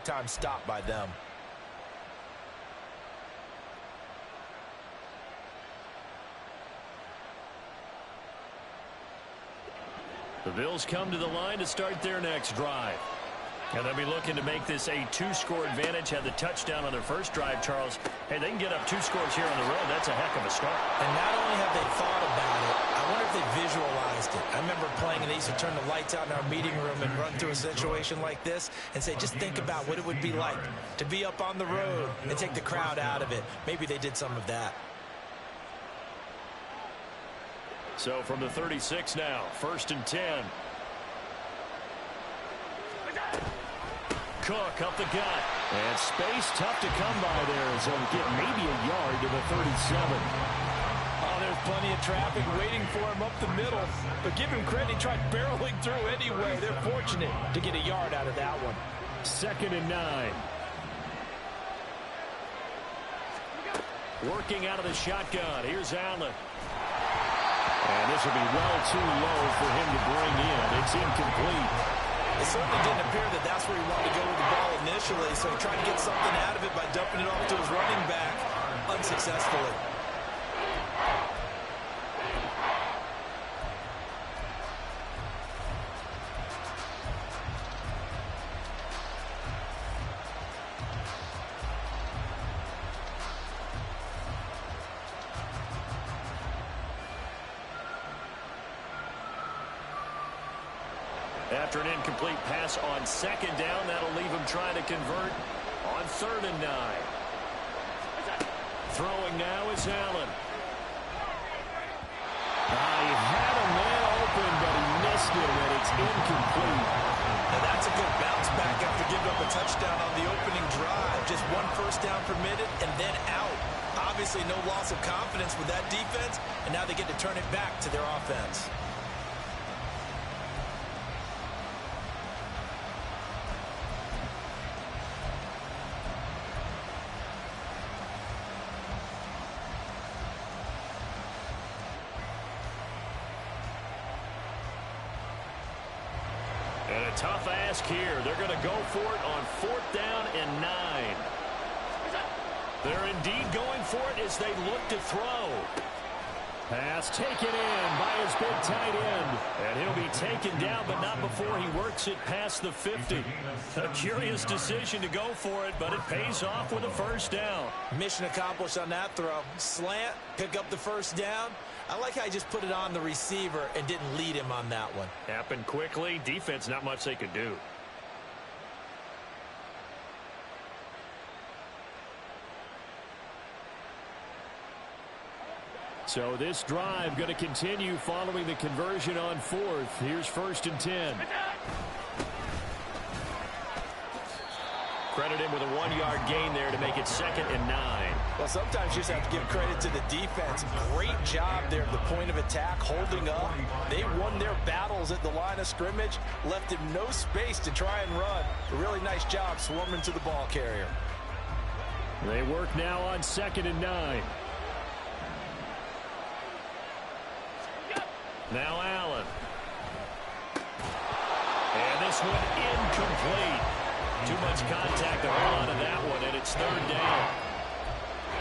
time stop by them. The Bills come to the line to start their next drive. And they'll be looking to make this a two-score advantage. Had the touchdown on their first drive, Charles. Hey, they can get up 2 scores here on the road. That's a heck of a start. And not only have they thought about it, I wonder if they visualized it. I remember playing, and they used to turn the lights out in our meeting room and run through a situation like this and say, just think about what it would be like to be up on the road and take the crowd out of it. Maybe they did some of that. So from the 36 now, 1st and 10. Cook up the gut. And space tough to come by there. So get maybe a yard to the 37. Oh, there's plenty of traffic waiting for him up the middle. But give him credit, he tried barreling through anyway. They're fortunate to get a yard out of that one. 2nd and 9. Working out of the shotgun. Here's Allen. And this will be well too low for him to bring in. It's incomplete. It certainly didn't appear that that's where he wanted to go with the ball initially, so he tried to get something out of it by dumping it off to his running back unsuccessfully. After an incomplete pass on 2nd down, that'll leave him trying to convert on 3rd and 9. Throwing now is Allen. He had a man open, but he missed it, and it's incomplete. Now that's a good bounce back after giving up a touchdown on the opening drive. Just 1 first down permitted and then out. Obviously no loss of confidence with that defense, and now they get to turn it back to their offense. And a tough ask here. They're going to go for it on 4th down and 9. They're indeed going for it as they look to throw. Pass taken in by his big tight end. And he'll be taken down, but not before he works it past the 50. A curious decision to go for it, but it pays off with a 1st down. Mission accomplished on that throw. Slant, pick up the 1st down. I like how he just put it on the receiver and didn't lead him on that one. Happened quickly. Defense, not much they could do. So this drive going to continue following the conversion on 4th. Here's 1st and 10. Credit him with a 1-yard gain there to make it 2nd and 9. Well, sometimes you just have to give credit to the defense. Great job there at the point of attack, holding up. They won their battles at the line of scrimmage, left him no space to try and run. A really nice job swarming to the ball carrier. They work now on 2nd and 9. Now Allen. And this one incomplete. Too much contact to hold on to that one, and it's 3rd down.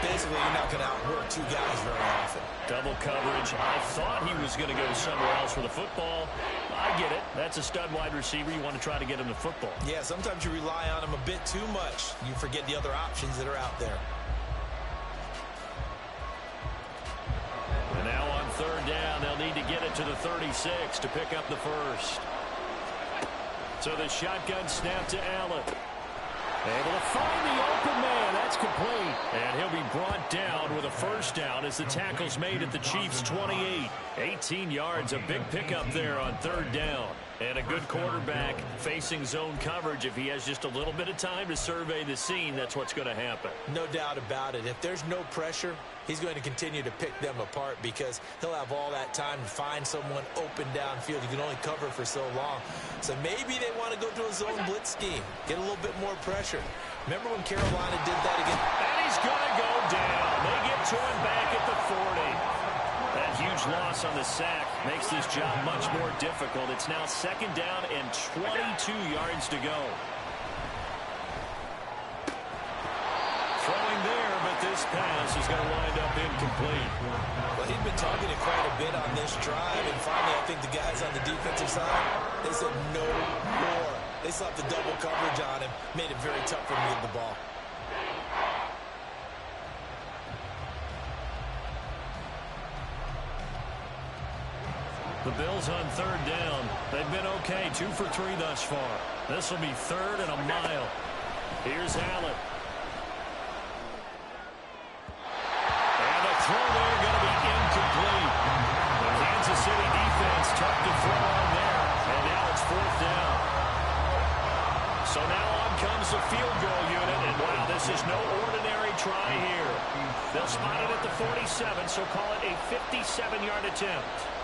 Basically, you're not going to outwork 2 guys very often. Double coverage. I thought he was going to go somewhere else for the football. I get it. That's a stud wide receiver. You want to try to get him the football. Yeah, sometimes you rely on him a bit too much. You forget the other options that are out there. And now on 3rd down, they'll need to get it to the 36 to pick up the 1st. So the shotgun snap to Allen. Able to find the open man. That's complete. And he'll be brought down with a 1st down as the tackle's made at the Chiefs' 28. 18 yards, a big pickup there on 3rd down. And a good quarterback facing zone coverage. If he has just a little bit of time to survey the scene, that's what's going to happen. No doubt about it. If there's no pressure, he's going to continue to pick them apart because he'll have all that time to find someone open downfield. You can only cover for so long. So maybe they want to go to a zone blitz scheme, get a little bit more pressure. Remember when Carolina did that again? And he's going to go down. They get to him back at the 40. That huge loss on the sack makes this job much more difficult. It's now 2nd down and 22 yards to go. this pass is going to wind up incomplete. Well, he'd been targeted quite a bit on this drive, and finally I think the guys on the defensive side, they said no more. They slapped the double coverage on him, made it very tough for him to get the ball. The Bills on third down. They've been okay, 2 for 3 thus far. This will be 3rd and a mile. Here's Allen. And the throw there going to be incomplete. The Kansas City defense tough to throw on there. And now it's 4th down. So now on comes the field goal unit. And wow, this is no ordinary try here. They'll spot it at the 47, so call it a 57-yard attempt.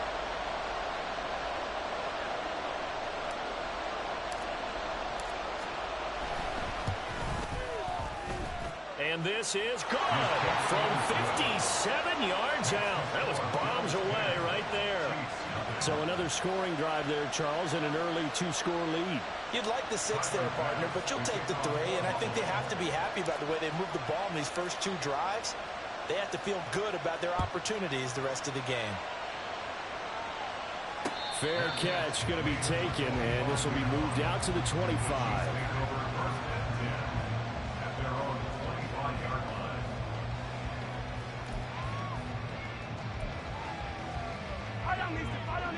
And this is good from 57 yards out. That was bombs away right there. So another scoring drive there, Charles, and an early 2-score lead. You'd like the 6 there, partner, but you'll take the 3, and I think they have to be happy about the way they moved the ball in these first 2 drives. They have to feel good about their opportunities the rest of the game. Fair catch going to be taken, and this will be moved out to the 25.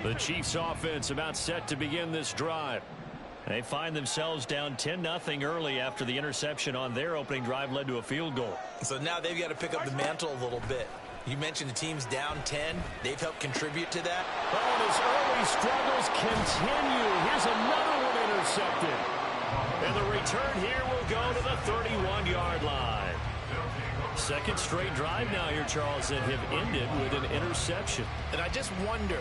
The Chiefs offense about set to begin this drive. They find themselves down 10-0 early after the interception on their opening drive led to a field goal. So now they've got to pick up the mantle a little bit. You mentioned the team's down 10. They've helped contribute to that. Oh, and his early struggles continue. Here's another one intercepted. And the return here will go to the 31-yard line. Second straight drive now here, Charles, that have ended with an interception. And I just wonder,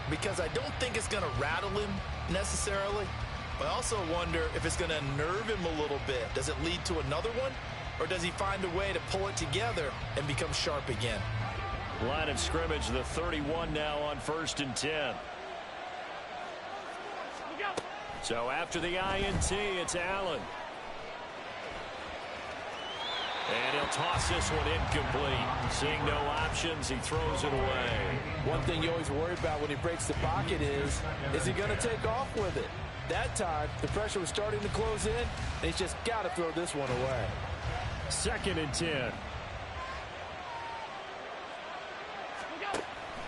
because I don't think it's going to rattle him necessarily, but I also wonder if it's going to unnerve him a little bit. Does it lead to another one? Or does he find a way to pull it together and become sharp again? Line of scrimmage, the 31 now on 1st and 10. So after the INT, it's Allen. And he'll toss this one incomplete. Seeing no options, he throws it away. One thing you always worry about when he breaks the pocket is he going to take off with it? That time, the pressure was starting to close in, and he's just got to throw this one away. 2nd and 10.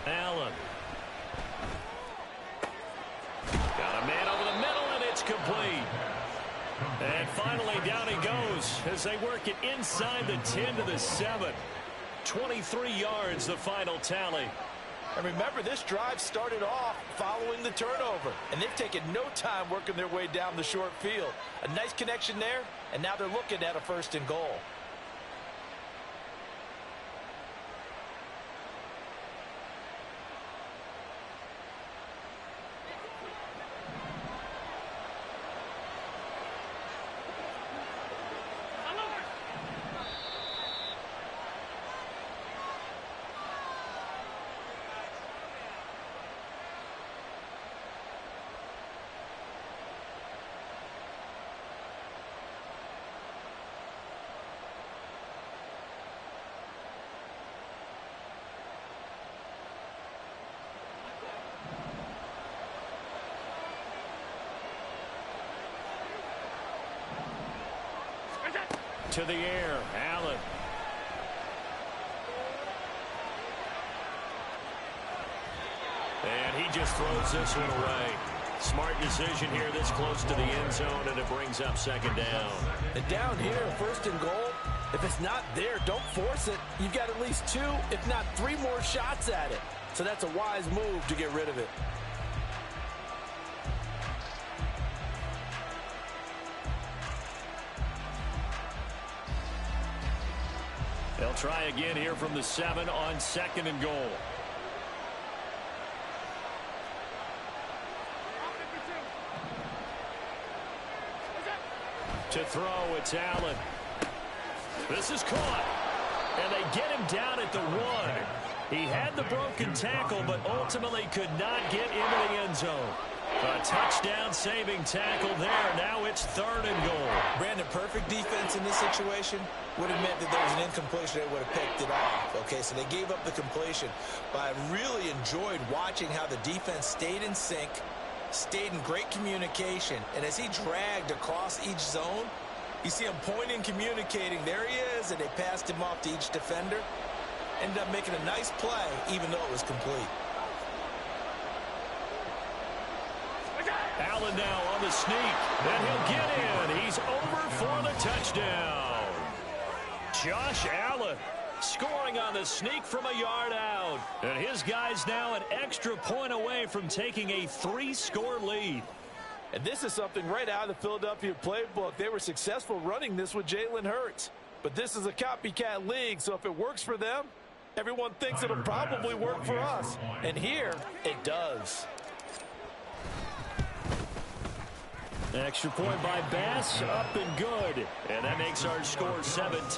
Allen. Got a man over the middle, and it's complete. And finally, down he goes as they work it inside the 10 to the 7. 23 yards, the final tally. And remember, this drive started off following the turnover, and they've taken no time working their way down the short field. A nice connection there, and now they're looking at a 1st and goal. To the air, Allen. And he just throws this one away. Smart decision here this close to the end zone, and it brings up 2nd down. And down here, 1st and goal, if it's not there, don't force it. You've got at least 2, if not 3 more shots at it. So that's a wise move to get rid of it. They'll try again here from the 7 on 2nd and goal. To throw, it's Allen. This is caught. And they get him down at the 1. He had the broken tackle, but ultimately could not get into the end zone. A touchdown saving tackle there. Now it's 3rd and goal. Brandon, perfect defense in this situation would have meant that there was an incompletion. They would have picked it off. Okay, so they gave up the completion. But I really enjoyed watching how the defense stayed in sync, stayed in great communication. And as he dragged across each zone, you see him pointing, communicating. There he is, and they passed him off to each defender. Ended up making a nice play, even though it was complete. Allen now on the sneak, and he'll get in. He's over for the touchdown. Josh Allen scoring on the sneak from a yard out. And his guys now an extra point away from taking a 3-score lead. And this is something right out of the Philadelphia playbook. They were successful running this with Jalen Hurts. But this is a copycat league, so if it works for them, everyone thinks it'll probably work for us. And here, it does. Extra point by Bass, up and good. And that makes our score 17-0. Chiefs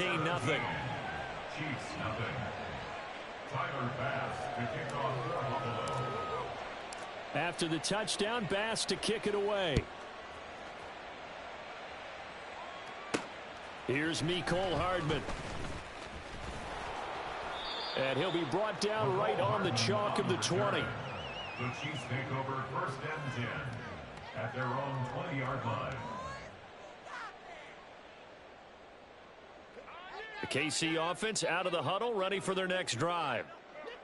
nothing. Tyler Bass to kick off for Buffalo. After the touchdown, Bass to kick it away. Here's Mecole Hardman. And he'll be brought down right on the chalk of the 20. The Chiefs take over 1st and 10 at their own 20-yard line. The KC offense out of the huddle, ready for their next drive.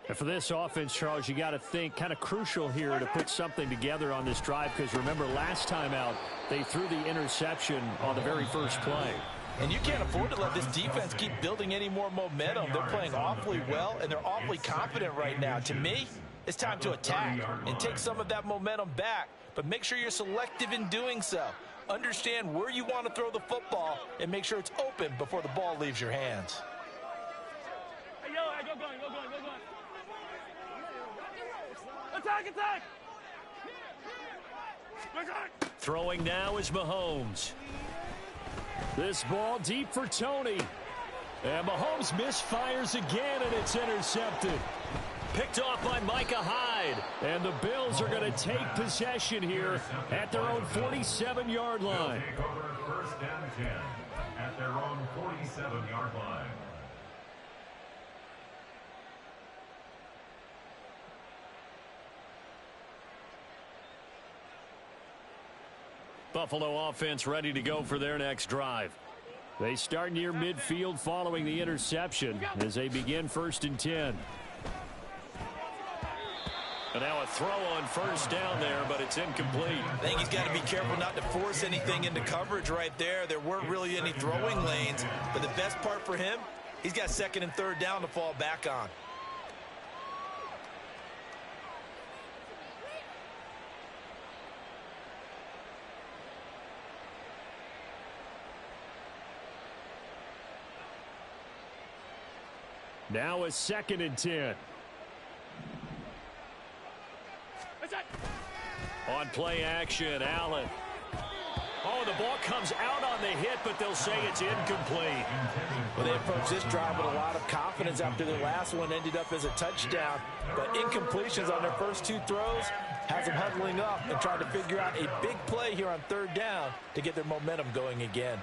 And for this offense, Charles, you got to think kind of crucial here to put something together on this drive, because remember last time out, they threw the interception on the very first play. And you can't afford to let this defense keep building any more momentum. They're playing awfully well, and they're awfully confident right now. To me, it's time to attack and take some of that momentum back. But make sure you're selective in doing so. Understand where you want to throw the football and make sure it's open before the ball leaves your hands. Hey, yo, go going. Attack! Throwing now is Mahomes. This ball deep for Tony. And Mahomes misfires again, and it's intercepted. Picked off by Micah Hyde. And the Bills are going to take possession here at their own 47-yard line. Take over 1st and 10 at their own 47-yard line. Buffalo offense ready to go for their next drive. They start near midfield following the interception as they begin 1st and 10. And now a throw on 1st down there, but it's incomplete. I think he's got to be careful not to force anything into coverage right there. There weren't really any throwing lanes, but the best part for him, he's got 2nd and 3rd down to fall back on. Now a 2nd and 10. On play action, Allen. Oh, the ball comes out on the hit, but they'll say it's incomplete. Well, they approached this drive with a lot of confidence after their last one ended up as a touchdown. But incompletions on their first 2 throws has them huddling up and trying to figure out a big play here on 3rd down to get their momentum going again.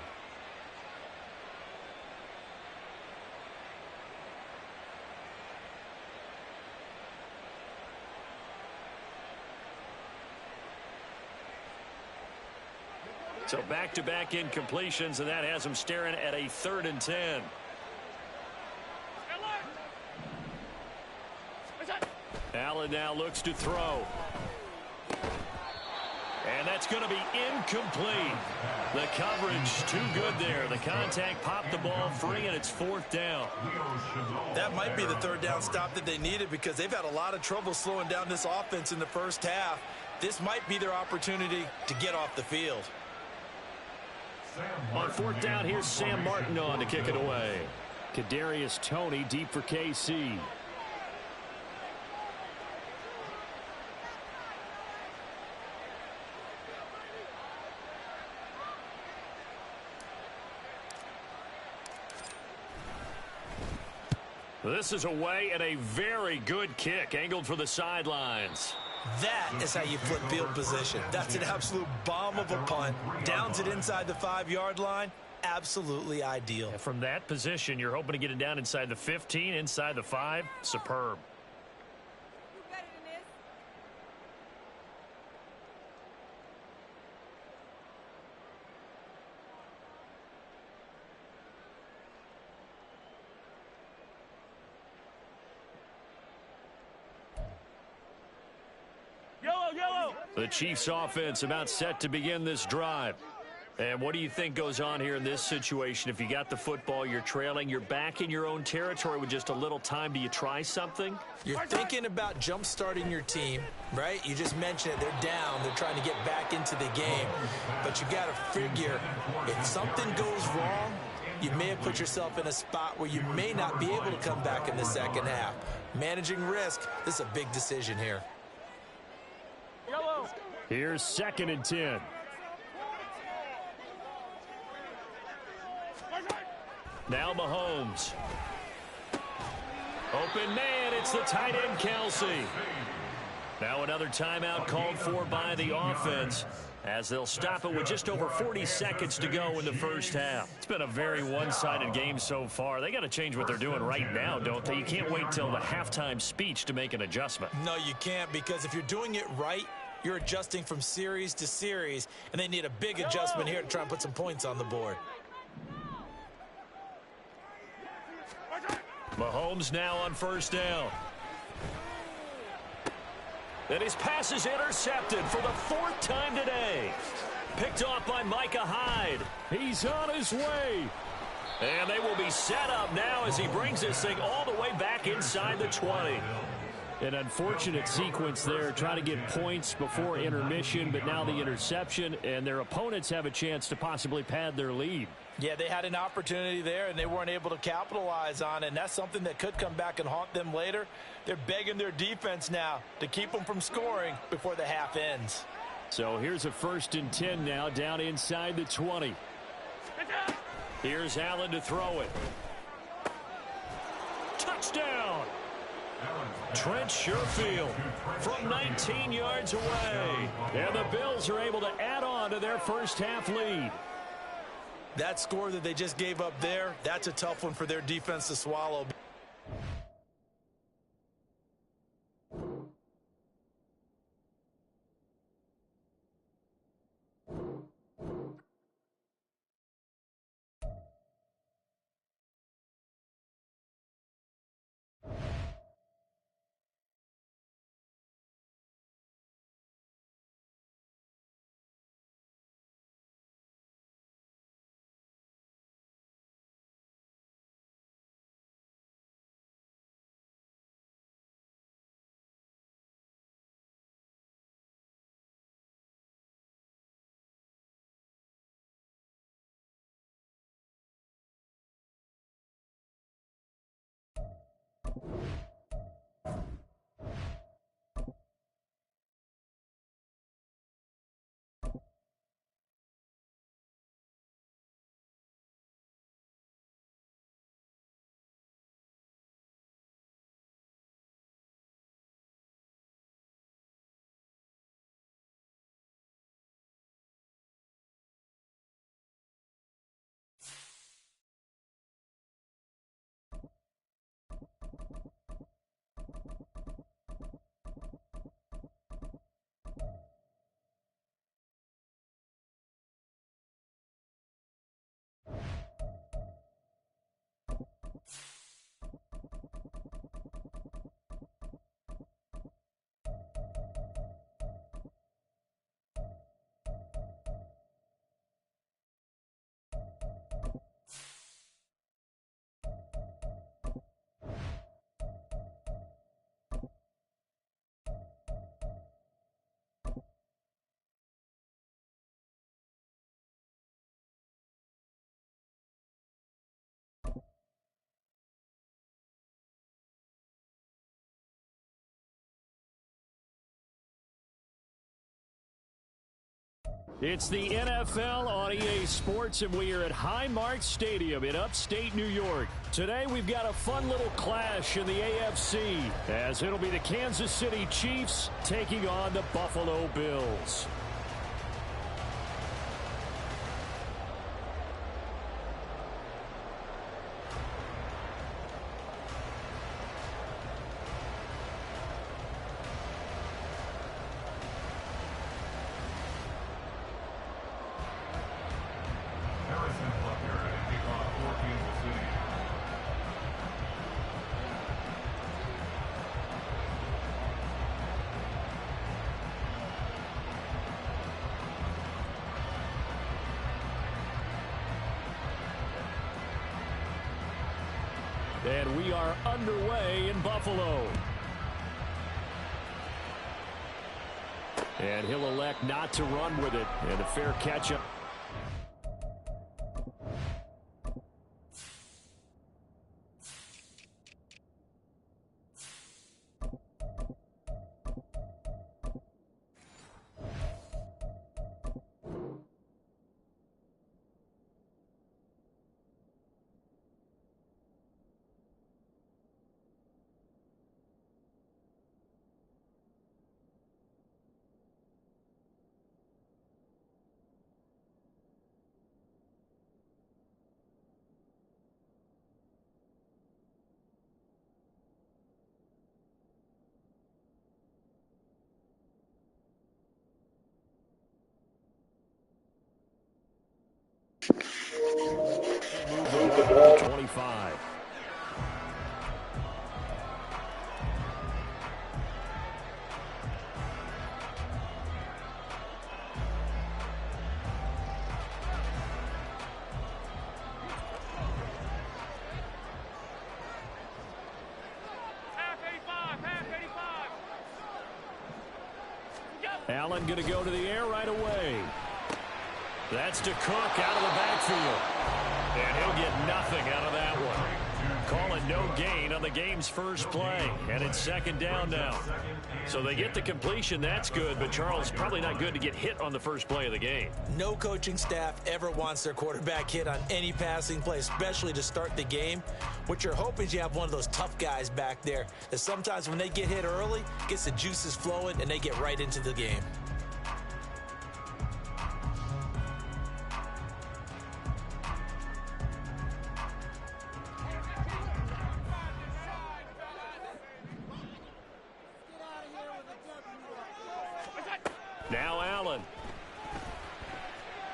So back-to-back incompletions, and that has them staring at a 3rd and 10. Allen now looks to throw. And that's going to be incomplete. The coverage too good there. The contact popped the ball free, and it's 4th down. That might be the 3rd down stop that they needed, because they've had a lot of trouble slowing down this offense in the first half. This might be their opportunity to get off the field. On 4th down, here's Sam Martin on to kick it away. Kadarius Toney deep for KC. This is away, and a very good kick angled for the sidelines. That is how you flip field position. That's an absolute bomb of a punt. Downs it inside the 5-yard line. Absolutely ideal. And from that position, you're hoping to get it down inside the 15, inside the 5. Superb. Yellow. The Chiefs offense about set to begin this drive. And what do you think goes on here in this situation? If you got the football, you're trailing, you're back in your own territory with just a little time. Do you try something? You're thinking about jump-starting your team, right? You just mentioned it. They're down. They're trying to get back into the game. But you got to figure if something goes wrong, you may have put yourself in a spot where you may not be able to come back in the second half. Managing risk, this is a big decision here. Yellow. Here's 2nd and 10. Now Mahomes. Open man, it's the tight end, Kelsey. Now another timeout called for by the offense as they'll stop it with just over 40 seconds to go in the first half. It's been a very one-sided game so far. They got to change what they're doing right now, don't they? You can't wait till the halftime speech to make an adjustment. No, you can't, because if you're doing it right, you're adjusting from series to series, and they need a big adjustment here to try and put some points on the board. Mahomes now on first down. And his pass is intercepted for the 4th time today. Picked off by Micah Hyde. He's on his way. And they will be set up now as he brings this thing all the way back inside the 20. An unfortunate sequence there, trying to get points before intermission, but now the interception, and their opponents have a chance to possibly pad their lead. Yeah, they had an opportunity there, and they weren't able to capitalize on it, and that's something that could come back and haunt them later. They're begging their defense now to keep them from scoring before the half ends. So here's a 1st and 10 now, down inside the 20. Here's Allen to throw it. Touchdown! Trent Sherfield from 19 yards away. And the Bills are able to add on to their first half lead. That score that they just gave up there, that's a tough one for their defense to swallow. It's the NFL on EA Sports, and we are at Highmark Stadium in upstate New York. Today, we've got a fun little clash in the AFC, as it'll be the Kansas City Chiefs taking on the Buffalo Bills. And we are underway in Buffalo. And he'll elect not to run with it. And a fair catch-up. Move the ball to 25. Allen going to go to the air right away. That's to Cook out of the backfield. And he'll get nothing out of that one. Call it no gain on the game's first play. And it's second down now. So they get the completion. That's good. But, Charles, probably not good to get hit on the first play of the game. No coaching staff ever wants their quarterback hit on any passing play, especially to start the game. What you're hoping is you have one of those tough guys back there that sometimes when they get hit early, gets the juices flowing, and they get right into the game. Now Allen.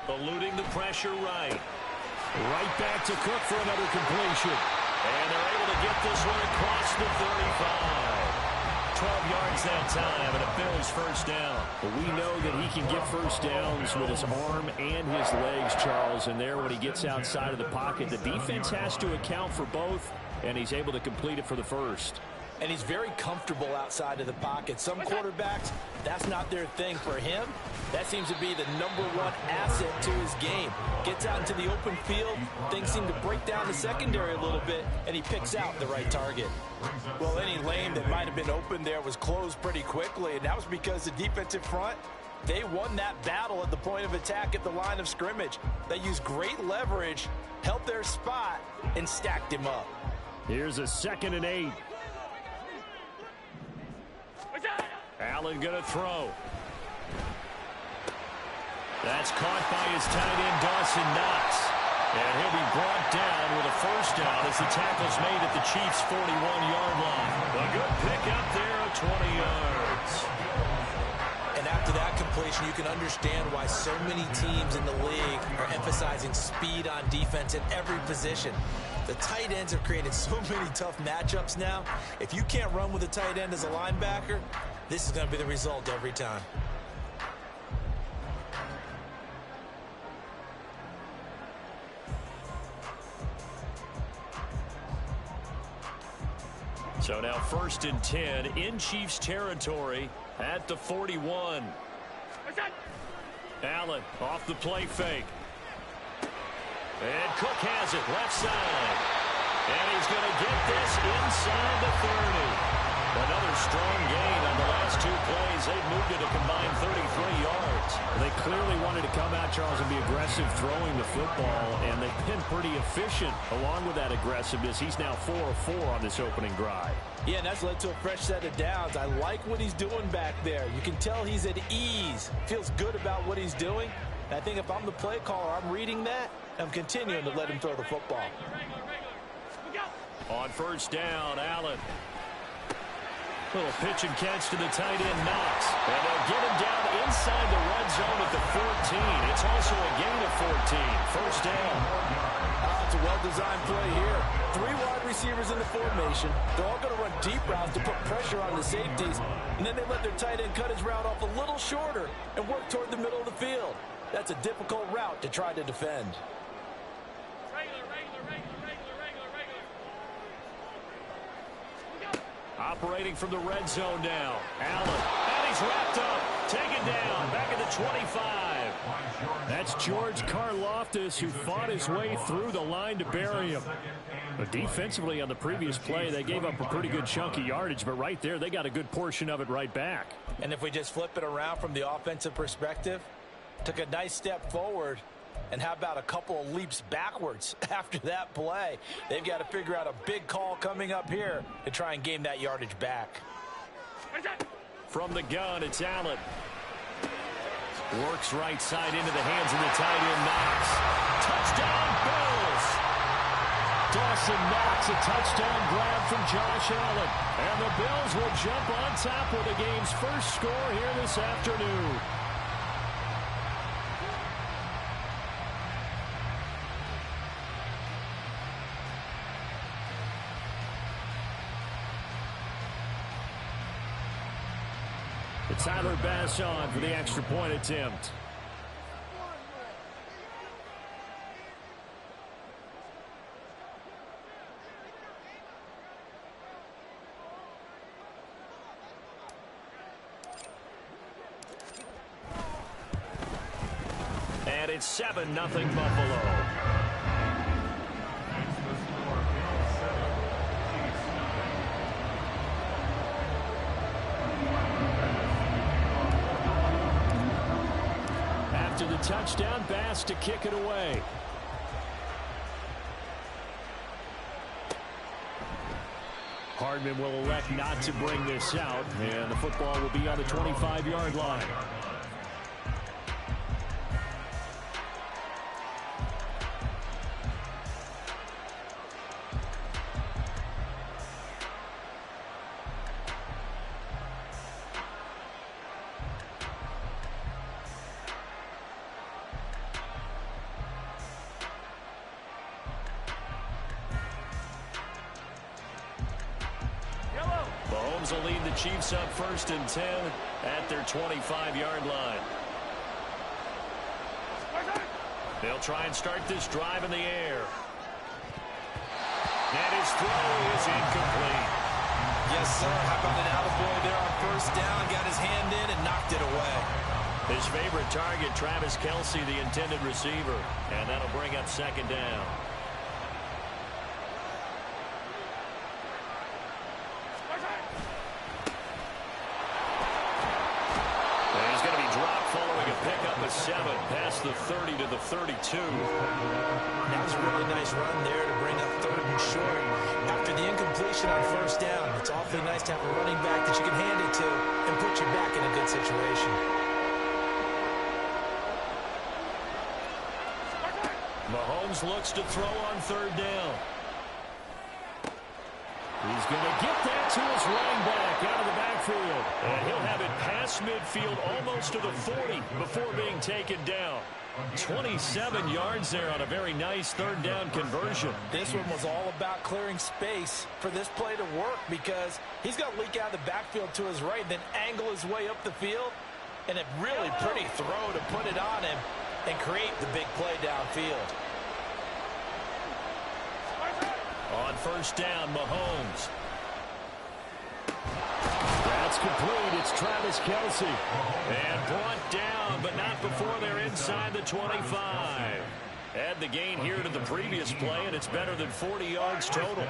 Eluding the pressure right. Right back to Cook for another completion. And they're able to get this one across the 35. 12 yards that time, and a Bills first down. But we know that he can get first downs with his arm and his legs, Charles. And there, when he gets outside of the pocket, the defense has to account for both, and he's able to complete it for the first. And he's very comfortable outside of the pocket. Some quarterbacks, that's not their thing. For him, that seems to be the #1 asset to his game. Gets out into the open field, things seem to break down the secondary a little bit, and he picks out the right target. Well, any lane that might have been open there was closed pretty quickly, and that was because the defensive front, they won that battle at the point of attack at the line of scrimmage. They used great leverage, held their spot, and stacked him up. Here's a 2nd and 8. Allen going to throw. That's caught by his tight end, Dawson Knox. And he'll be brought down with a first down as the tackle's made at the Chiefs' 41-yard line. A good pickup there of 20 yards. And after that completion, you can understand why so many teams in the league are emphasizing speed on defense at every position. The tight ends have created so many tough matchups now. If you can't run with a tight end as a linebacker, this is going to be the result every time. So now 1st and 10 in Chiefs territory at the 41. Allen off the play fake. And Cook has it left side. And he's going to get this inside the 30. Another strong gain on the last 2 plays. They've moved it a combined 33 yards. They clearly wanted to come out, Charles, and be aggressive throwing the football, and they've been pretty efficient along with that aggressiveness. He's now 4 of 4 on this opening drive. Yeah, and that's led to a fresh set of downs. I like what he's doing back there. You can tell he's at ease. Feels good about what he's doing. And I think if I'm the play caller, I'm reading that. I'm continuing to let him throw the football. On first down, Allen. Little pitch and catch to the tight end, Knox. And they'll get him down inside the red zone at the 14. It's also a gain of 14. First down. It's a well-designed play here. 3 wide receivers in the formation. They're all going to run deep routes to put pressure on the safeties. And then they let their tight end cut his route off a little shorter and work toward the middle of the field. That's a difficult route to try to defend. Operating from the red zone now. Allen. And he's wrapped up. Taken down. Back at the 25. That's George Karlaftis, who fought his way through the line to bury him. But defensively on the previous play, they gave up a pretty good chunk of yardage. But right there, they got a good portion of it right back. And if we just flip it around from the offensive perspective, took a nice step forward. And how about a couple of leaps backwards after that play? They've got to figure out a big call coming up here to try and gain that yardage back. From the gun, it's Allen. Works right side into the hands of the tight end, Knox. Touchdown, Bills! Dawson Knox, a touchdown grab from Josh Allen. And the Bills will jump on top with the game's first score here this afternoon. Tyler Bass on for the extra point attempt. And it's 7-0 Buffalo. The touchdown, Bass to kick it away. Hardman will elect not to bring this out, and the football will be on the 25-yard line. Mahomes will lead the Chiefs up 1st and 10 at their 25-yard line. They'll try and start this drive in the air. And his throw is incomplete. Yes, sir. How about an attaboy there on first down? Got his hand in and knocked it away. His favorite target, Travis Kelce, the intended receiver. And that'll bring up 2nd down. Pick up a 7 past the 30 to the 32. That was a really nice run there to bring up 3rd and short. After the incompletion on first down, it's awfully nice to have a running back that you can hand it to and put you back in a good situation. Mahomes looks to throw on 3rd down. He's going to get that to his running back out of the backfield. And he'll have it past midfield almost to the 40 before being taken down. 27 yards there on a very nice 3rd down conversion. This one was all about clearing space for this play to work because he's going to leak out of the backfield to his right, then angle his way up the field. And a really pretty throw to put it on him and create the big play downfield. On first down, Mahomes. That's complete. It's Travis Kelce. And brought down, but not before they're inside the 25. Add the gain here to the previous play, and it's better than 40 yards total.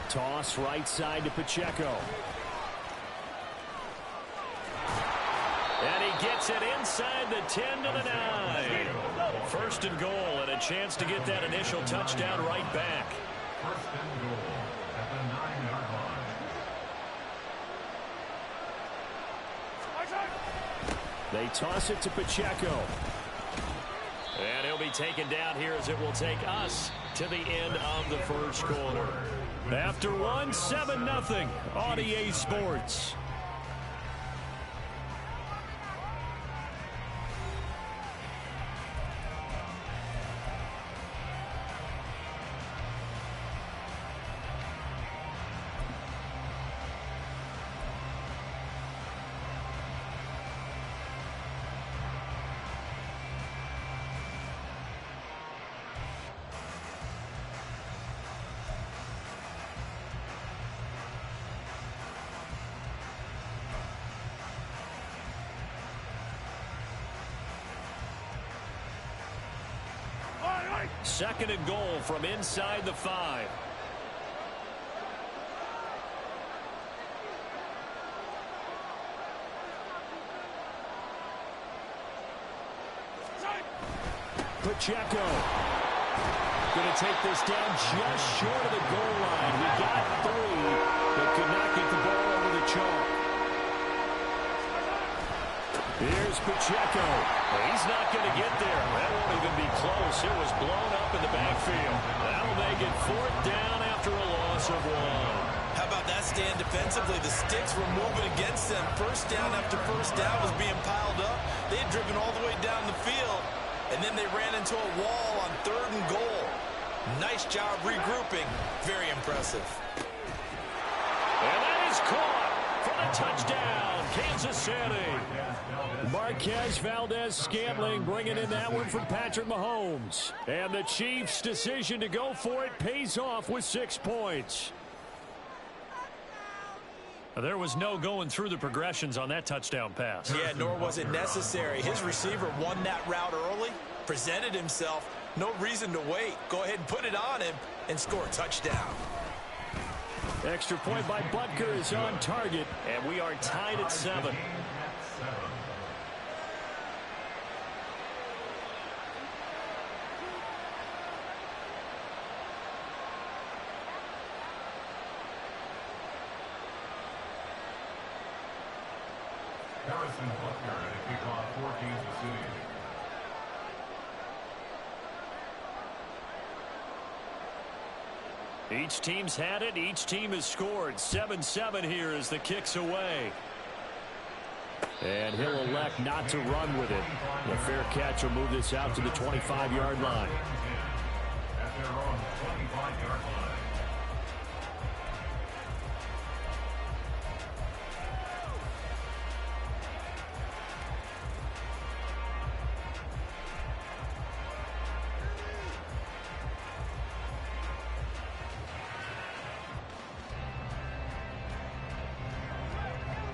Toss right side to Pacheco. And he gets it inside the 10 to the 9. First and goal, and a chance to get that initial touchdown right back. First and goal at the 9-yard line. They toss it to Pacheco. And he'll be taken down here as it will take us to the end of the first quarter. After one, 7-0 on EA Sports. Second and goal from inside the 5. Pacheco. Going to take this down just short of the goal line. We got 3, but could not get the ball over the chalk. Here's Pacheco. He's not going to get there. That won't even be close. It was blown up in the backfield. That'll make it 4th down after a loss of 1. How about that stand defensively? The sticks were moving against them. First down after first down was being piled up. They had driven all the way down the field, and then they ran into a wall on 3rd and goal. Nice job regrouping. Very impressive. And that is caught for the touchdown, Kansas City. Marquez Valdez-Scantling bringing in that one from Patrick Mahomes. And the Chiefs' decision to go for it pays off with 6 points. There was no going through the progressions on that touchdown pass. Yeah, nor was it necessary. His receiver won that route early, presented himself. No reason to wait. Go ahead and put it on him and score a touchdown. Extra point by Butker is on target. And we are tied at 7. Harrison Butker to kick off for Kansas City. Each team's had it. Each team has scored. 7-7 here as the kick's away. And he'll elect not to run with it. The fair catch will move this out to the 25-yard line. At their own 25-yard line.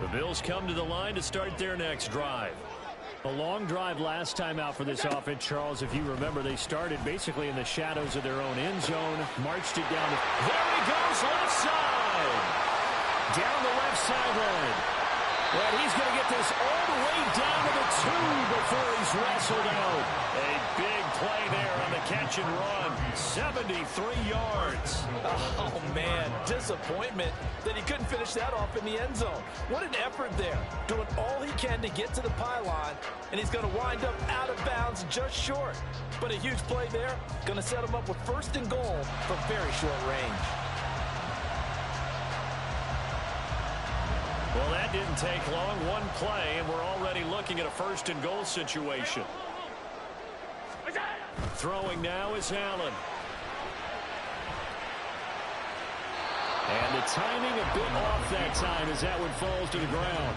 The Bills come to the line to start their next drive. A long drive last time out for this offense, Charles. If you remember, they started basically in the shadows of their own end zone, marched it down. There he goes, left side. Down the left sideline. And he's going to get this all the way down to the 2 before he's wrestled out. A big play there on the catch and run. 73 yards. Oh, man, disappointment that he couldn't finish that off in the end zone. What an effort there, doing all he can to get to the pylon, and he's going to wind up out of bounds just short. But a huge play there, going to set him up with 1st and goal from very short range. Well, that didn't take long. One play, and we're already looking at a 1st and goal situation. Throwing now is Allen. And the timing a bit off that time as that one falls to the ground.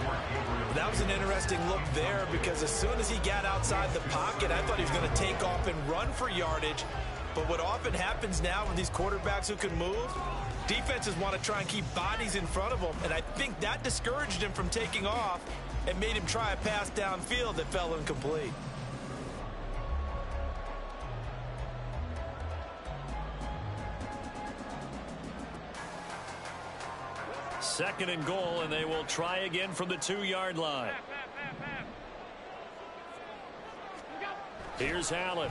That was an interesting look there because as soon as he got outside the pocket, I thought he was going to take off and run for yardage. But what often happens now with these quarterbacks who can move, defenses want to try and keep bodies in front of them, and I think that discouraged him from taking off and made him try a pass downfield that fell incomplete. Second and goal, and they will try again from the 2-yard line. Here's Allen.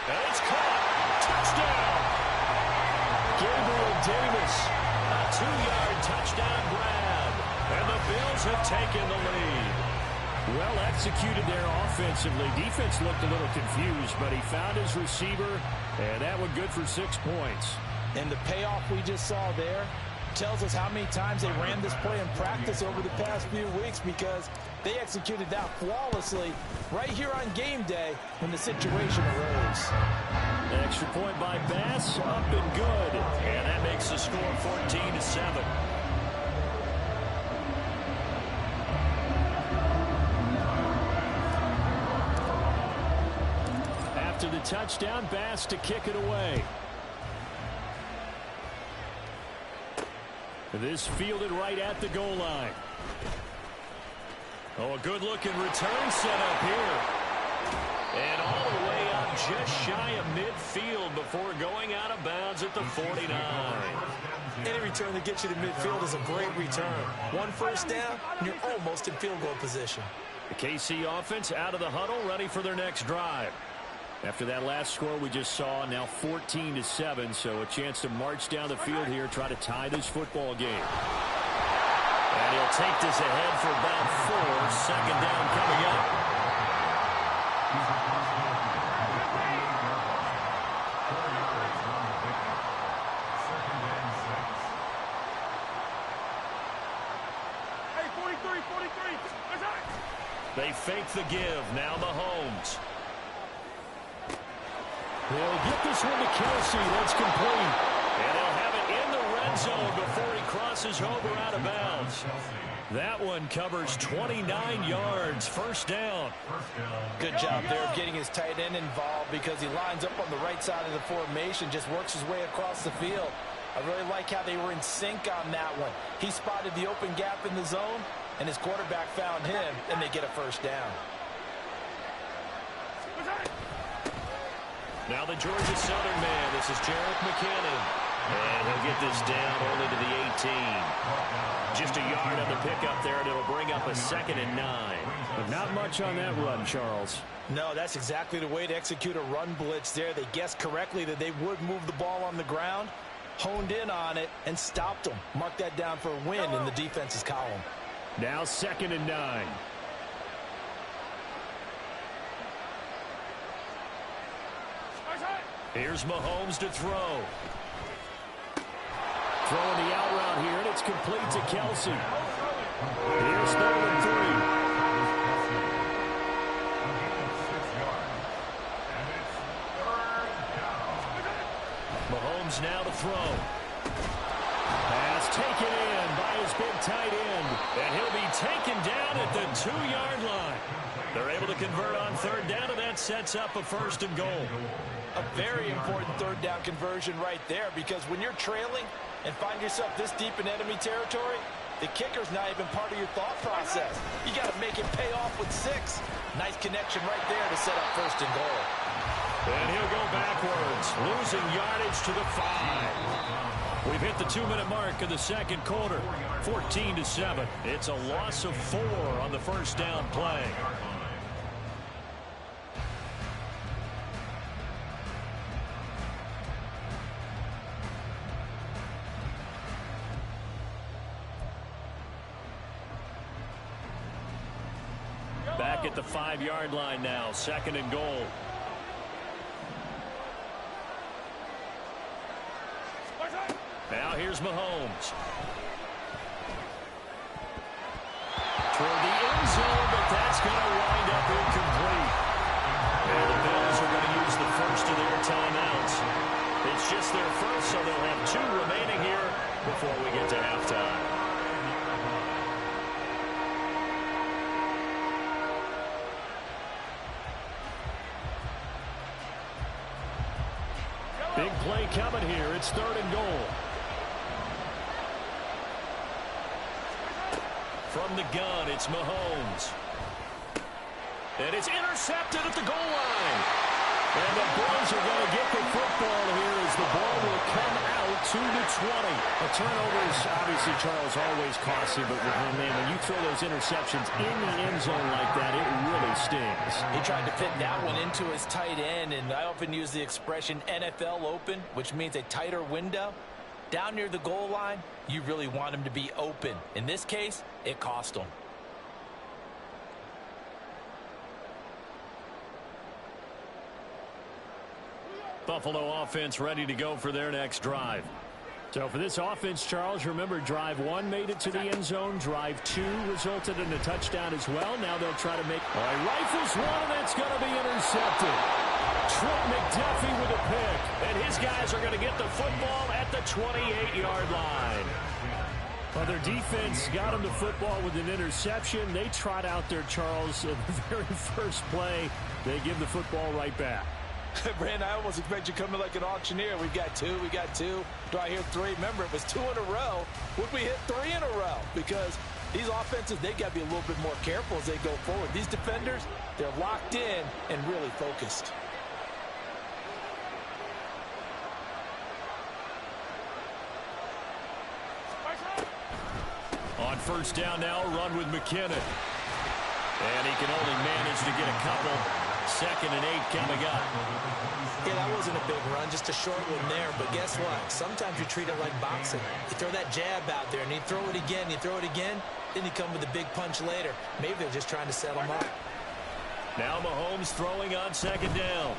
And it's caught. Touchdown. Gabriel Davis. A 2-yard touchdown grab. And the Bills have taken the lead. Well executed there offensively. Defense looked a little confused, but he found his receiver, and that one good for 6 points. And the payoff we just saw there tells us how many times they ran this play in practice over the past few weeks, because they executed that flawlessly right here on game day when the situation arose. Extra point by Bass, up and good. And that makes the score 14-7. After the touchdown, Bass to kick it away. This fielded right at the goal line. Oh, a good-looking return set up here. And all the way up just shy of midfield before going out of bounds at the 49. Any return that gets you to midfield is a great return. One first down, and you're almost in field goal position. The KC offense out of the huddle, ready for their next drive. After that last score we just saw, now 14-7, so a chance to march down the field here, try to tie this football game. And he'll take this ahead for about 4. Second down coming up. Hey, 43, 43. They fake the give. Now Mahomes. He'll get this one to Kelsey. That's complete. And he'll have it in the red zone before he crosses over out of bounds. That one covers 29 yards. First down. Good job there of getting his tight end involved, because he lines up on the right side of the formation, just works his way across the field. I really like how they were in sync on that one. He spotted the open gap in the zone, and his quarterback found him, and they get a first down. Now the Georgia Southern man. This is Jerick McKinnon. And he'll get this down only to the 18. Just a yard on the pickup there, and it'll bring up a 2nd and 9. But not much on that run, Charles. No, that's exactly the way to execute a run blitz there. They guessed correctly that they would move the ball on the ground, honed in on it, and stopped them. Mark that down for a win in the defense's column. Now 2nd and 9. Here's Mahomes to throw. Throwing the out route here, and it's complete to Kelsey. Here's 3rd and 3. Mahomes now to throw. Pass taken in by his big tight end. And he'll be taken down at the 2-yard line. They're able to convert on 3rd down, and that sets up a 1st and goal. A very important 3rd down conversion right there, because when you're trailing and find yourself this deep in enemy territory, the kicker's not even part of your thought process. You got to make it pay off with 6. Nice connection right there to set up 1st and goal. And he'll go backwards, losing yardage to the 5. We've hit the 2-minute mark of the second quarter. 14-7. It's a loss of 4 on the first down play. Back at the 5-yard line now, 2nd and goal. Now here's Mahomes. Toward the end zone, but that's going to wind up incomplete. And the Bills are going to use the first of their timeouts. It's just their first, so they'll have 2 remaining here before we get to halftime. Big play coming here. It's 3rd and goal. From the gun, it's Mahomes. And it's intercepted at the goal line. And the Bills are going to get the football here as the ball will come out to the 20. A turnover is obviously, Charles, always costly, but man, when you throw those interceptions in the end zone like that, it really stings. He tried to fit that one into his tight end, and I often use the expression NFL open, which means a tighter window. Down near the goal line, you really want him to be open. In this case, it cost him. Buffalo offense ready to go for their next drive. So for this offense, Charles, remember drive 1 made it to the end zone. Drive 2 resulted in a touchdown as well. Now they'll try to make... All right, rifles one, and it's going to be intercepted. Trent McDuffie with a pick. And his guys are going to get the football at the 28-yard line. Well, their defense got them the football with an interception. They trot out there, Charles, in the very first play. They give the football right back. Brandon, I almost expect you coming like an auctioneer. We got two. Do I hear 3? Remember, it was 2 in a row. Would we hit 3 in a row? Because these offenses, they got to be a little bit more careful as they go forward. These defenders, they're locked in and really focused. On first down now, run with McKinnon. And he can only manage to get a couple. 2nd and 8 coming up. Yeah, that wasn't a big run, just a short one there. But guess what? Sometimes you treat it like boxing. You throw that jab out there, and you throw it again, then you come with a big punch later. Maybe they're just trying to set them up. Now Mahomes throwing on 2nd down.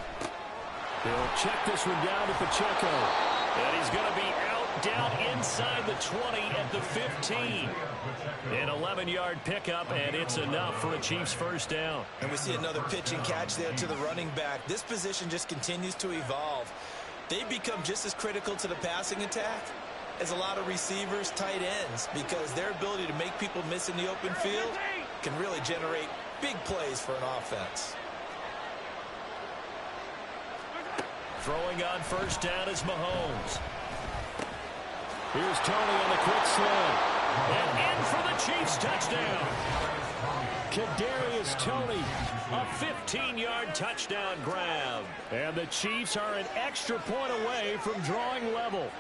They'll check this one down to Pacheco. And he's going to be out down inside the 20 at the 15. An 11-yard pickup, and it's enough for a Chiefs first down. And we see another pitch and catch there to the running back. This position just continues to evolve. They become just as critical to the passing attack as a lot of receivers, tight ends, because their ability to make people miss in the open field can really generate big plays for an offense. Throwing on first down is Mahomes. Here's Tony on the quick slant. And in for the Chiefs touchdown. Kadarius Toney. A 15-yard touchdown grab. And the Chiefs are an extra point away from drawing level.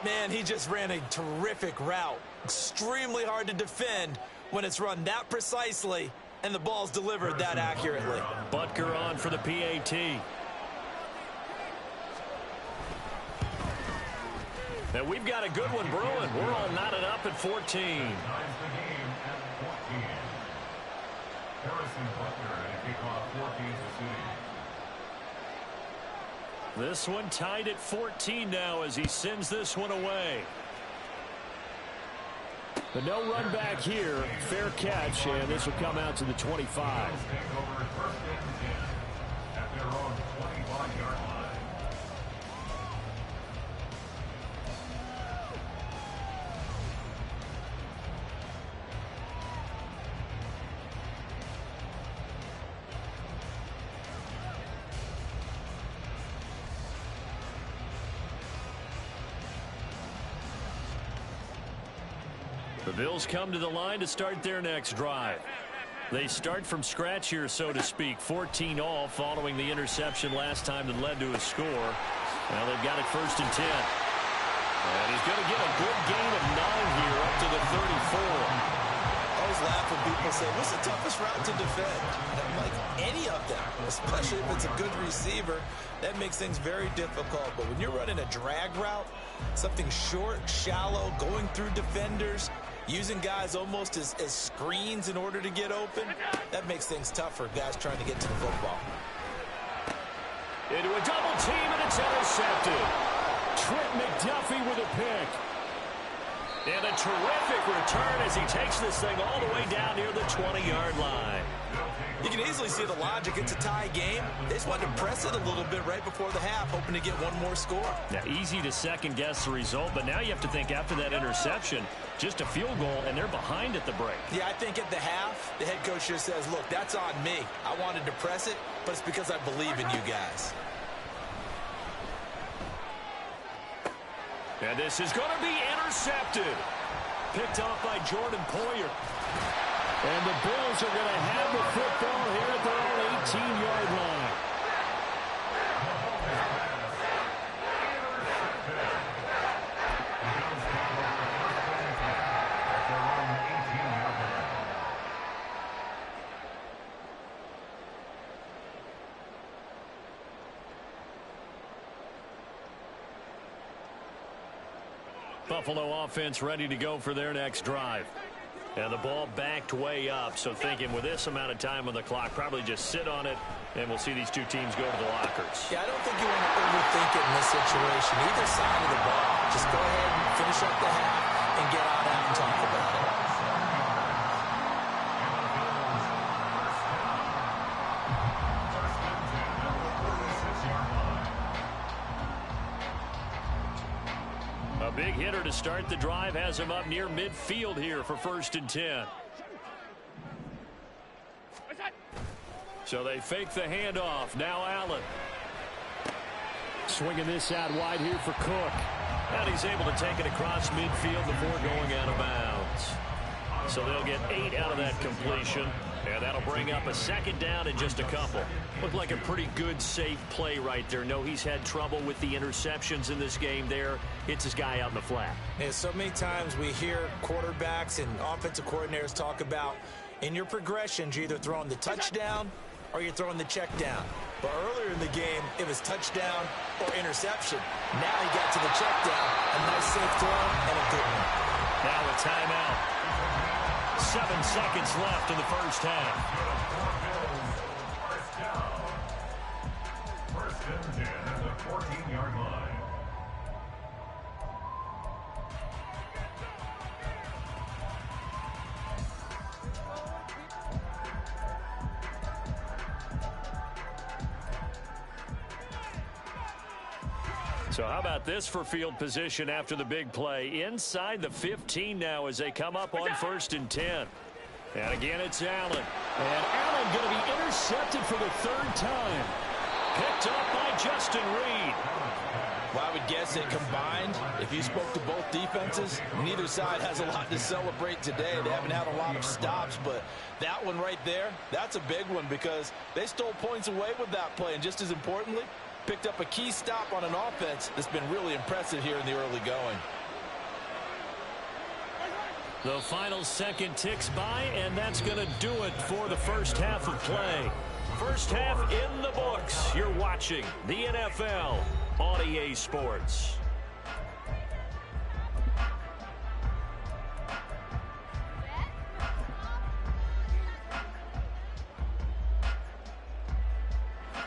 Man, he just ran a terrific route. Extremely hard to defend when it's run that precisely and the ball's delivered that accurately. Butker on for the PAT. And we've got a good one brewing. We're all knotted up at 14. This one tied at 14 now as he sends this one away. But no run back here. Fair catch, and this will come out to the 25. The Bills come to the line to start their next drive. They start from scratch here, so to speak. 14 all following the interception last time that led to a score. Now they've got it 1st and 10. And he's going to get a good gain of 9 here up to the 34. I always laugh when people say, what's the toughest route to defend? And I'm like, any of them, especially if it's a good receiver. That makes things very difficult. But when you're running a drag route, something short, shallow, going through defenders, using guys almost as screens in order to get open, that makes things tough for guys trying to get to the football. Into a double team, and it's intercepted. Trent McDuffie with a pick. And a terrific return as he takes this thing all the way down near the 20-yard line. You can easily see the logic. It's a tie game. They just wanted to press it a little bit right before the half, hoping to get one more score. Now, easy to second-guess the result, but now you have to think after that interception, just a field goal, and they're behind at the break. Yeah, I think at the half, the head coach just says, look, that's on me. I wanted to press it, but it's because I believe in you guys. And this is going to be intercepted. Picked off by Jordan Poyer. And the Bills are going to have the football here at their own 18-yard line. Buffalo offense ready to go for their next drive. And the ball backed way up, so thinking with this amount of time on the clock, probably just sit on it, and we'll see these two teams go to the lockers. Yeah, I don't think you want to overthink it in this situation. Either side of the ball, just go ahead and finish up the half and get on out and talk about it. A big hitter to start the drive has him up near midfield here for 1st and 10. So they fake the handoff. Now Allen. Swinging this out wide here for Cook. And he's able to take it across midfield before going out of bounds. So they'll get 8 out of that completion. And that'll bring up a 2nd down in just a couple. Looked like a pretty good, safe play right there. No, he's had trouble with the interceptions in this game there. Hits his guy out in the flat. And so many times we hear quarterbacks and offensive coordinators talk about in your progressions, you're either throwing the touchdown or you're throwing the check down. But earlier in the game, it was touchdown or interception. Now he got to the check down. A nice safe throw and a good one. Now a timeout. 7 seconds left in the first half. First and 10 at the 14-yard line. So how about this for field position after the big play? Inside the 15 now as they come up on 1st and 10. And again, it's Allen. And Allen going to be intercepted for the 3rd time. Picked up by Justin Reed. Well, I would guess that combined, if you spoke to both defenses, neither side has a lot to celebrate today. They haven't had a lot of stops, but that one right there, that's a big one because they stole points away with that play. And just as importantly, picked up a key stop on an offense that's been really impressive here in the early going. The final second ticks by, and that's going to do it for the first half of play. First half in the books. You're watching the NFL on EA Sports.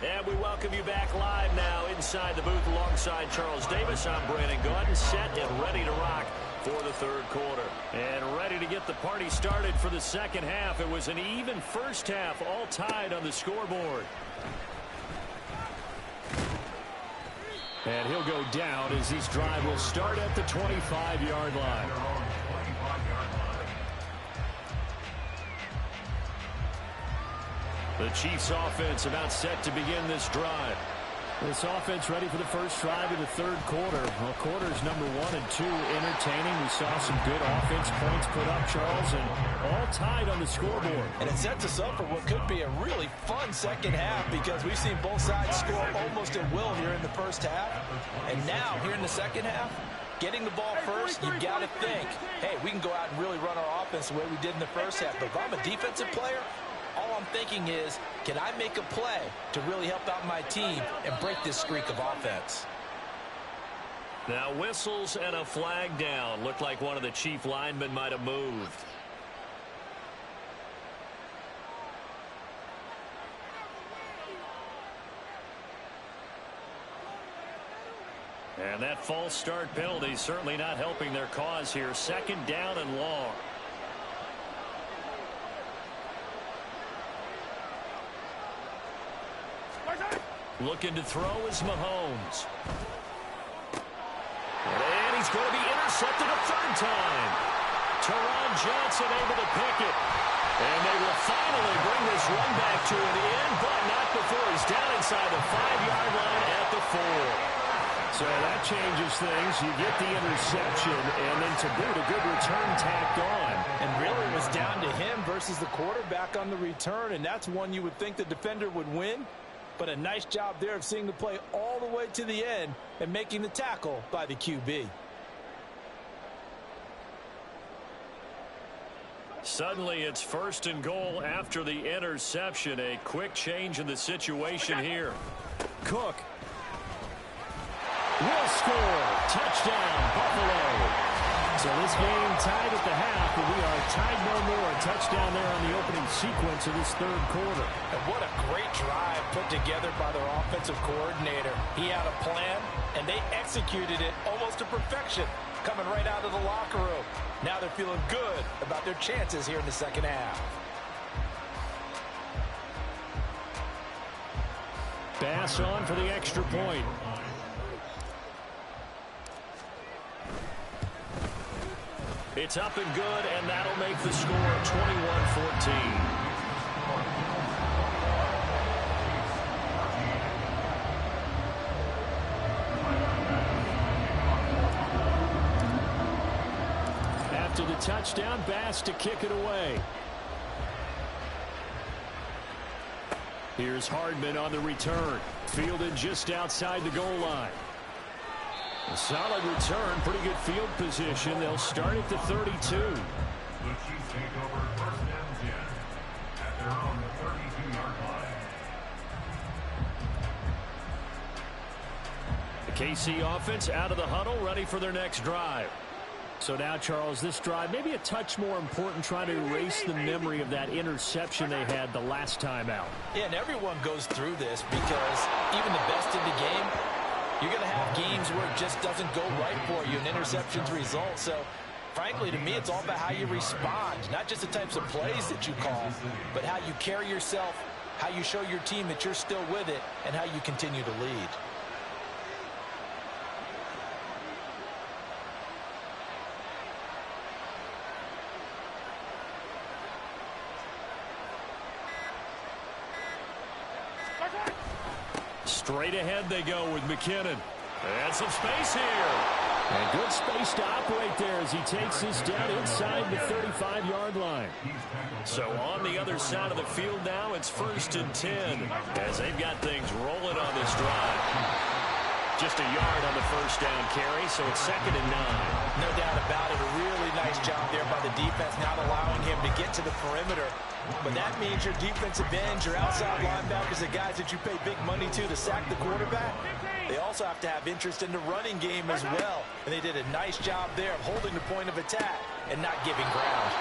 And we welcome you back live now inside the booth alongside Charles Davis. I'm Brandon Gaudin, set and ready to rock for the 3rd quarter. And ready to get the party started for the 2nd half. It was an even first half, all tied on the scoreboard. And he'll go down as this drive will start at the 25-yard line. The Chiefs offense about set to begin this drive. This offense ready for the first drive of the 3rd quarter. Well, quarters number 1 and 2 entertaining. We saw some good offense points put up, Charles, and all tied on the scoreboard. And it sets us up for what could be a really fun 2nd half because we've seen both sides score almost at will here in the first half. And now, here in the 2nd half, getting the ball first, you've got to think, hey, we can go out and really run our offense the way we did in the first half. But if I'm a defensive player, all I'm thinking is, can I make a play to really help out my team and break this streak of offense? Now whistles and a flag down. Looked like one of the Chief linemen might have moved. And that false start penalty certainly not helping their cause here. 2nd down and long. Looking to throw is Mahomes. And he's going to be intercepted a 3rd time. Teron Johnson able to pick it. And they will finally bring this run back to an end, but not before he's down inside the 5-yard line at the 4. So that changes things. You get the interception, and then to boot, a good return tacked on. And really it was down to him versus the quarterback on the return, and that's one you would think the defender would win. But a nice job there of seeing the play all the way to the end and making the tackle by the QB. Suddenly it's 1st and goal after the interception. A quick change in the situation here. Cook will score. Touchdown, Buffalo. So this game tied at the half, but we are tied no more. A touchdown there on the opening sequence of this third quarter. And what a great drive put together by their offensive coordinator. He had a plan, and they executed it almost to perfection, coming right out of the locker room. Now they're feeling good about their chances here in the second half. Bass on for the extra point. It's up and good, and that'll make the score 21-14. After the touchdown, Bass to kick it away. Here's Hardman on the return. Fielded just outside the goal line. A solid return, pretty good field position. They'll start at the 32. The Chiefs take over first and 10 at their own 32-yard line. The KC offense out of the huddle, ready for their next drive. So now, Charles, this drive maybe a touch more important, trying to erase the memory of that interception they had the last time out. Yeah, and everyone goes through this because even the best in the game, you're going to have games where it just doesn't go right for you, and interceptions result. So, frankly, to me, it's all about how you respond, not just the types of plays that you call, but how you carry yourself, how you show your team that you're still with it, and how you continue to lead. Straight ahead they go with McKinnon. And some space here. And good space to operate there as he takes this down inside the 35-yard line. So on the other side of the field now, it's 1st and 10 as they've got things rolling on this drive. Just a yard on the first down carry, so it's 2nd and 9. No doubt about it. A really nice job there by the defense, not allowing him to get to the perimeter. But that means your defensive ends, your outside linebackers, the guys that you pay big money to sack the quarterback, they also have to have interest in the running game as well. And they did a nice job there of holding the point of attack and not giving ground.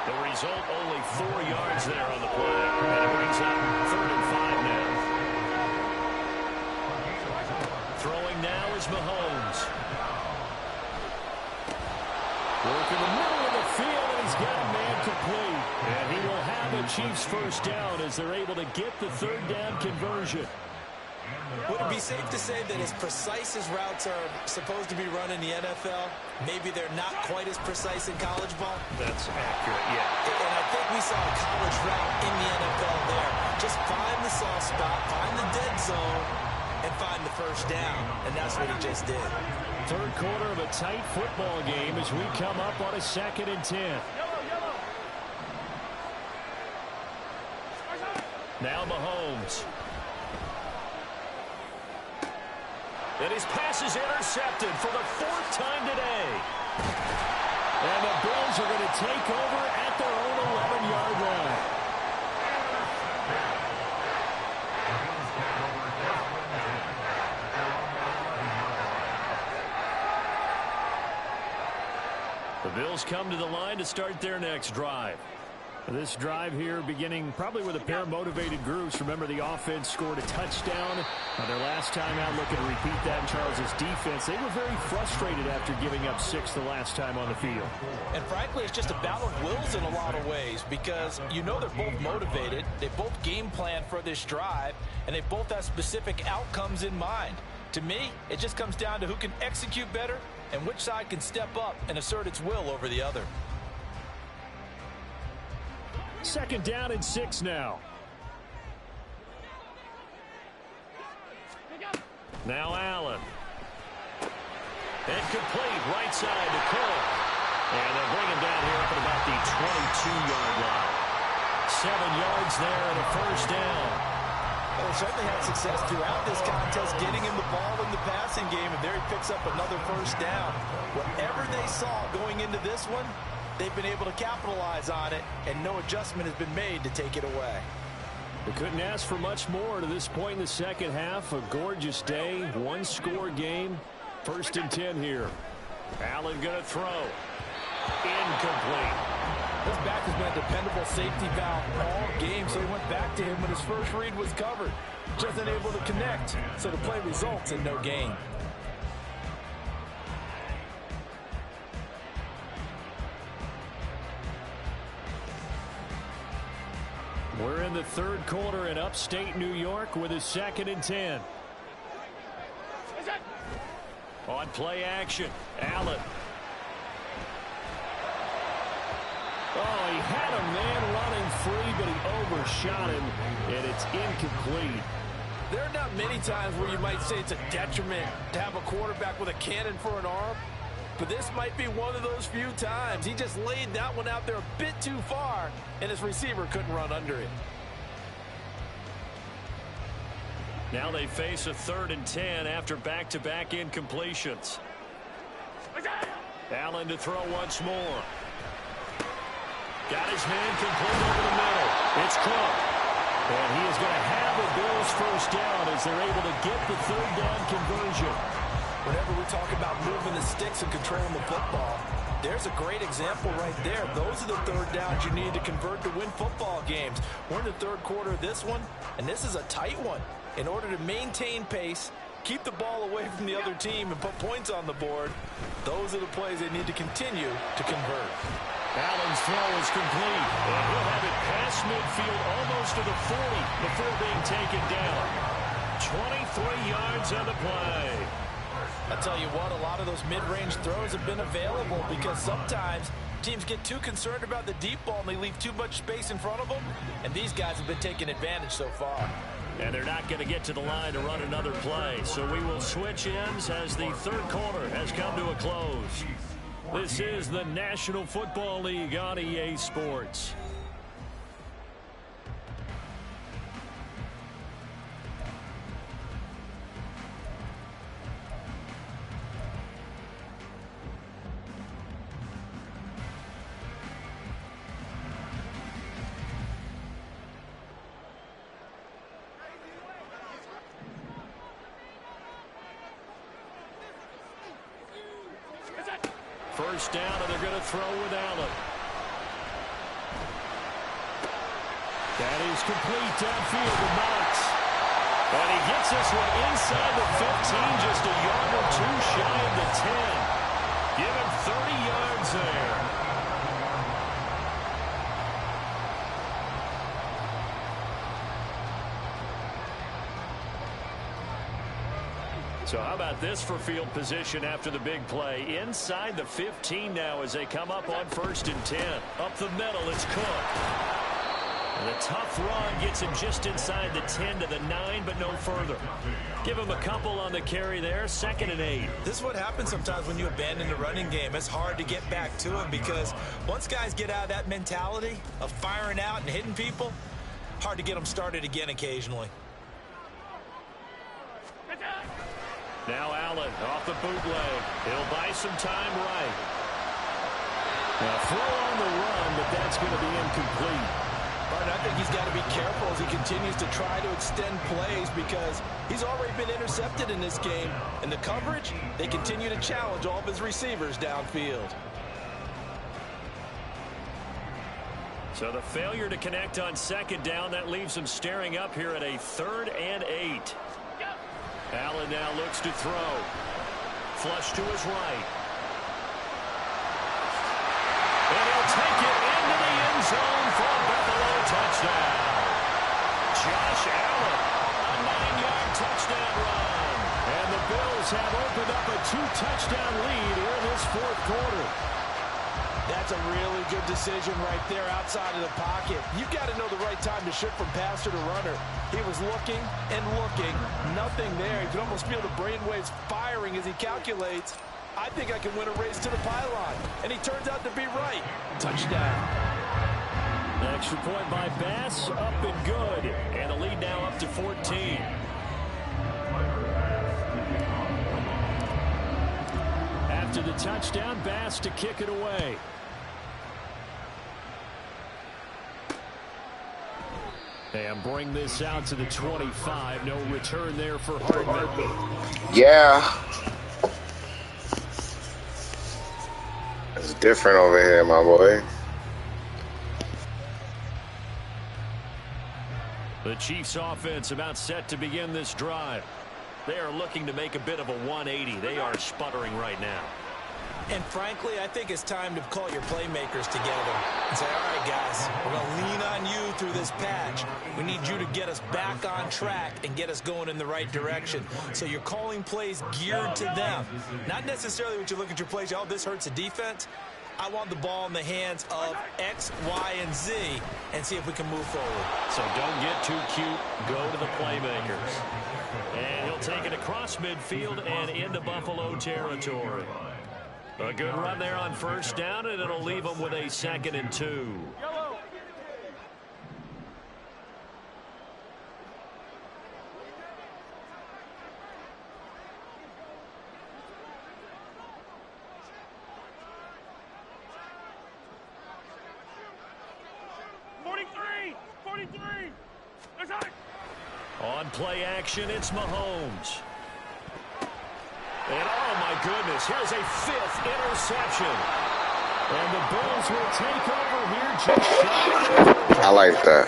The result, only 4 yards there on the play. And it brings up 3rd and 5 now. Throwing now is Mahomes. Working the middle of the field, and he's got a man complete. And he will have a Chiefs first down as they're able to get the 3rd down conversion. Would it be safe to say that as precise as routes are supposed to be run in the NFL, maybe they're not quite as precise in college ball? That's accurate, yeah. And I think we saw a college route in the NFL there. Just find the soft spot, find the dead zone, and find the first down. And that's what he just did. Third quarter of a tight football game as we come up on a 2nd and 10. Now Mahomes. And his pass is intercepted for the 4th time today. And the Bills are going to take over at their own 11-yard line. The Bills come to the line to start their next drive. This drive here beginning probably with a pair of motivated groups. Remember, the offense scored a touchdown. Their last time out, looking to repeat that in Charles's defense. They were very frustrated after giving up 6 the last time on the field. And frankly, it's just a battle of wills in a lot of ways because you know they're both motivated. They both game plan for this drive, and they both have specific outcomes in mind. To me, it just comes down to who can execute better and which side can step up and assert its will over the other. 2nd down and 6 now. Now Allen. And complete right side to Cook. And they'll bring him down here up at about the 22-yard line. 7 yards there and a first down. Well, they certainly had success throughout this contest getting him the ball in the passing game, and there he picks up another first down. Whatever they saw going into this one, they've been able to capitalize on it, and no adjustment has been made to take it away. They couldn't ask for much more to this point in the second half. A gorgeous day, 1-score game. 1st and 10 here. Allen going to throw. Incomplete. This back has been a dependable safety valve all game, so he went back to him when his first read was covered. Just unable to connect, so the play results in no gain. We're in the third quarter in upstate New York with a 2nd and 10. On play action, Allen. Oh, he had a man running free, but he overshot him, and it's incomplete. There are not many times where you might say it's a detriment to have a quarterback with a cannon for an arm, but this might be one of those few times. He just laid that one out there a bit too far, and his receiver couldn't run under it. Now they face a 3rd and 10 after back-to-back incompletions. Allen to throw once more. Got his man complete over the middle. It's Cook. And he is going to have the Bills first down as they're able to get the 3rd down conversion. Whenever we talk about moving the sticks and controlling the football, there's a great example right there. Those are the 3rd downs you need to convert to win football games. We're in the 3rd quarter of this one, and this is a tight one. In order to maintain pace, keep the ball away from the other team, and put points on the board, those are the plays they need to continue to convert. Allen's throw is complete, and he'll have it past midfield almost to the 40 before being taken down. 23 yards on the play. I tell you what, a lot of those mid-range throws have been available because sometimes teams get too concerned about the deep ball and they leave too much space in front of them, and these guys have been taking advantage so far. And they're not going to get to the line to run another play, so we will switch ends as the 3rd quarter has come to a close. This is the National Football League on EA Sports. First down, and they're going to throw with Allen. That is complete downfield to Knox. And he gets this one inside the 15, just a yard or two shy of the 10. Give him 30 yards there. So how about this for field position after the big play? Inside the 15 now as they come up on 1st and 10. Up the middle, it's Cook. And a tough run gets him just inside the 10 to the 9, but no further. Give him a couple on the carry there, 2nd and 8. This is what happens sometimes when you abandon the running game. It's hard to get back to him because once guys get out of that mentality of firing out and hitting people, hard to get them started again occasionally. Now Allen off the bootleg. He'll buy some time right. Now throw on the run, but that's going to be incomplete. But I think he's got to be careful as he continues to try to extend plays because he's already been intercepted in this game. And the coverage, they continue to challenge all of his receivers downfield. So the failure to connect on 2nd down, that leaves him staring up here at a 3rd and 8. Allen now looks to throw. Flush to his right. And he'll take it into the end zone for a Buffalo touchdown. Josh Allen, a 9-yard touchdown run. And the Bills have opened up a 2-touchdown lead here in this 4th quarter. That's a really good decision right there outside of the pocket. You've got to know the right time to shift from passer to runner. He was looking and looking, nothing there. You can almost feel the brainwaves firing as he calculates, I think I can win a race to the pylon. And he turns out to be right. Touchdown. Extra point by Bass, up and good. And the lead now up to 14. After the touchdown, Bass to kick it away. And bring this out to the 25. No return there for Hardman. Yeah. Different over here, my boy. The Chiefs offense about set to begin this drive. They are looking to make a bit of a 180. They are sputtering right now. And frankly, I think it's time to call your playmakers together and say, all right, guys, we're going to lean on you through this patch. We need you to get us back on track and get us going in the right direction. So you're calling plays geared to them. Not necessarily what you look at your plays, oh, this hurts the defense. I want the ball in the hands of X, Y, and Z and see if we can move forward. So don't get too cute. Go to the playmakers. And he'll take it across midfield and into Buffalo territory. A good run there on first down, and it'll leave them with a 2nd and 2. Yellow. On play action, it's Mahomes. And oh my goodness, here's a 5th interception. And the Bills will take over here just shy. I like that.